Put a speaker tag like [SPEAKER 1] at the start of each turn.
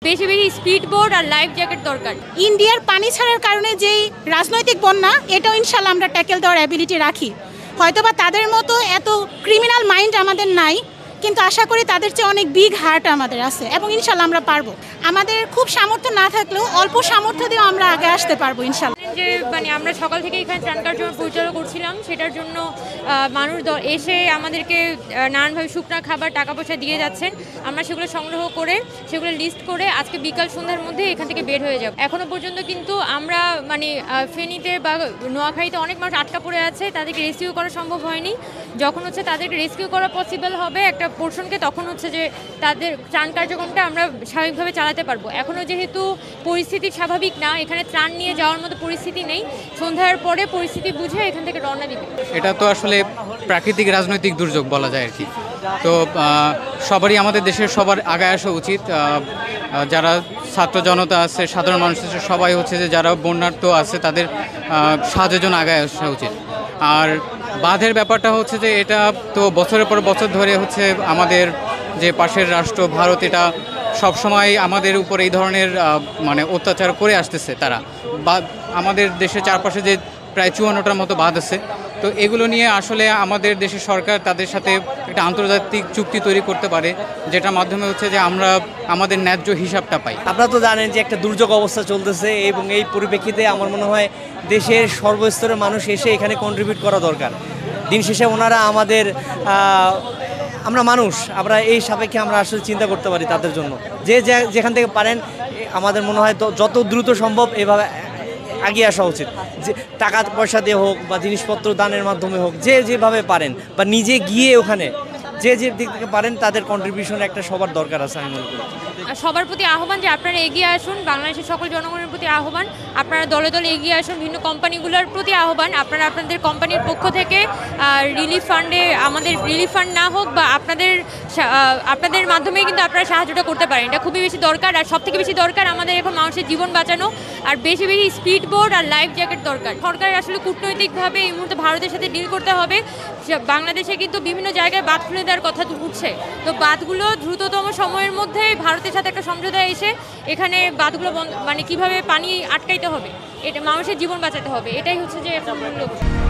[SPEAKER 1] বেশি বেশি speed boat আর life jacket দরকার।
[SPEAKER 2] ইন্ডিয়ার পানি ছাড়ার কারণে যেই রাজনৈতিক বন্যা, এটাও ইনশাল্লাহ আমরা ট্যাকেল দেওয়ার অ্যাবিলিটি রাখি। হয়তোবা তাদের মতো এত ক্রিমিনাল মাইন্ড আমাদের নাই, কিন্তু আশা করি তাদের চেয়ে অনেক বিগ হার্ট আমাদের আছে এবং ইনশাল্লাহ আমরা পারবো। আমাদের খুব সামর্থ্য না থাকলেও অল্প সামর্থ্য দিয়েও আমরা আগে আসতে পারবো ইনশাল্লাহ।
[SPEAKER 1] যে আমরা সকাল থেকে এখানে ত্রাণ কার্যক্রম পরিচালনা করছিলাম, সেটার জন্য মানুষ এসে আমাদেরকে নানানভাবে শুকনা খাবার টাকা পয়সা দিয়ে যাচ্ছেন। আমরা সেগুলো সংগ্রহ করে সেগুলো লিস্ট করে আজকে বিকাল সন্ধ্যার মধ্যে এখান থেকে বের হয়ে যাব। এখনও পর্যন্ত কিন্তু আমরা ফেনীতে বা নোয়াখালীতে অনেক মানুষ আটকা পড়ে আছে, তাদেরকে রেস্কিউ করা সম্ভব হয়নি। যখন তাদেরকে রেস্কিউ করা পসিবল হবে একটা পোর্শনকে, তখন যে তাদের ত্রাণ কার্যক্রমটা আমরা স্বাভাবিকভাবে চালাতে পারবো। এখনও যেহেতু পরিস্থিতি স্বাভাবিক না, এখানে ত্রাণ নিয়ে যাওয়ার মতো পরিস্থিতি নেই। সন্ধ্যার পরে পরিস্থিতি বুঝে এখান থেকে রওনা দিবে।
[SPEAKER 3] এটা তো আসলে প্রাকৃতিক রাজনৈতিক দুর্যোগ বলা যায় আর কি। তো সবারই আমাদের দেশের সবার আগায় আসা উচিত। যারা ছাত্র জনতা আছে, সাধারণ মানুষ আছে, সবাই যে যারা বন্যার্থ আছে তাদের সাহায্যের জন্য আগায় আসা উচিত। আর বাঁধের ব্যাপারটা যে এটা তো বছরের পর বছর ধরে আমাদের যে পাশের রাষ্ট্র ভারত, এটা সবসময় আমাদের উপর এই ধরনের অত্যাচার করে আসতেছে। তারা আমাদের দেশের চারপাশে যে প্রায় 54টার মতো বাঁধ আছে, তো এগুলো নিয়ে আসলে আমাদের দেশের সরকার তাদের সাথে একটা আন্তর্জাতিক চুক্তি তৈরি করতে পারে, যেটার মাধ্যমে যে আমরা আমাদের ন্যায্য হিসাবটা পাই।
[SPEAKER 4] আপনারা তো জানেন যে একটা দুর্যোগ অবস্থা চলতেছে, এবং এই পরিপ্রেক্ষিতে আমার মনে হয় দেশের সর্বস্তরের মানুষ এসে এখানে কন্ট্রিবিউট করা দরকার। দিন শেষে ওনারা আমরা মানুষ, আমরা এই সাপেক্ষে আমরা আসলে চিন্তা করতে পারি তাদের জন্য। যেখান থেকে পারেন আমাদের মনে হয় যত দ্রুত সম্ভব এভাবে এগিয়ে আসা উচিত। যে টাকা পয়সা দিয়ে হোক বা জিনিসপত্র দানের মাধ্যমে হোক, যেভাবে পারেন বা নিজে গিয়ে ওখানে যে দিক থেকে পারেন তাদের কন্ট্রিবিউশন একটা সবার দরকার আছে আমি মনে করি।
[SPEAKER 1] সবার প্রতি আহ্বান যে আপনারা এগিয়ে আসুন, বাংলাদেশের সকল জনগণের প্রতি আহ্বান, আপনারা দলে দলে এগিয়ে আসুন। বিভিন্ন কোম্পানিগুলোর প্রতি আহ্বান, আপনারা আপনাদের কোম্পানির পক্ষ থেকে রিলিফ ফান্ডে, আমাদের রিলিফ ফান্ড না হোক বা আপনাদের মাধ্যমে কিন্তু আপনারা সাহায্যটা করতে পারেন। এটা খুবই বেশি দরকার। আর সবথেকে বেশি দরকার আমাদের এখন মানুষের জীবন বাঁচানো, আর বেশি বেশি স্পিড বোট আর লাইফ জ্যাকেট দরকার। সরকারের আসলে কূটনৈতিকভাবে এই মুহূর্তে ভারতের সাথে ডিল করতে হবে। বাংলাদেশে কিন্তু বিভিন্ন জায়গায় বাঁধ খুলে দেওয়ার কথা উঠছে, তো বাঁধগুলো দ্রুততম সময়ের মধ্যে ভারতের সাথে একটা সমঝোতা এসে এখানে বাঁধগুলো কিভাবে পানি আটকাইতে হবে, এটা মানুষের জীবন বাঁচাতে হবে, এটাই যে এখন মূল লক্ষ্য।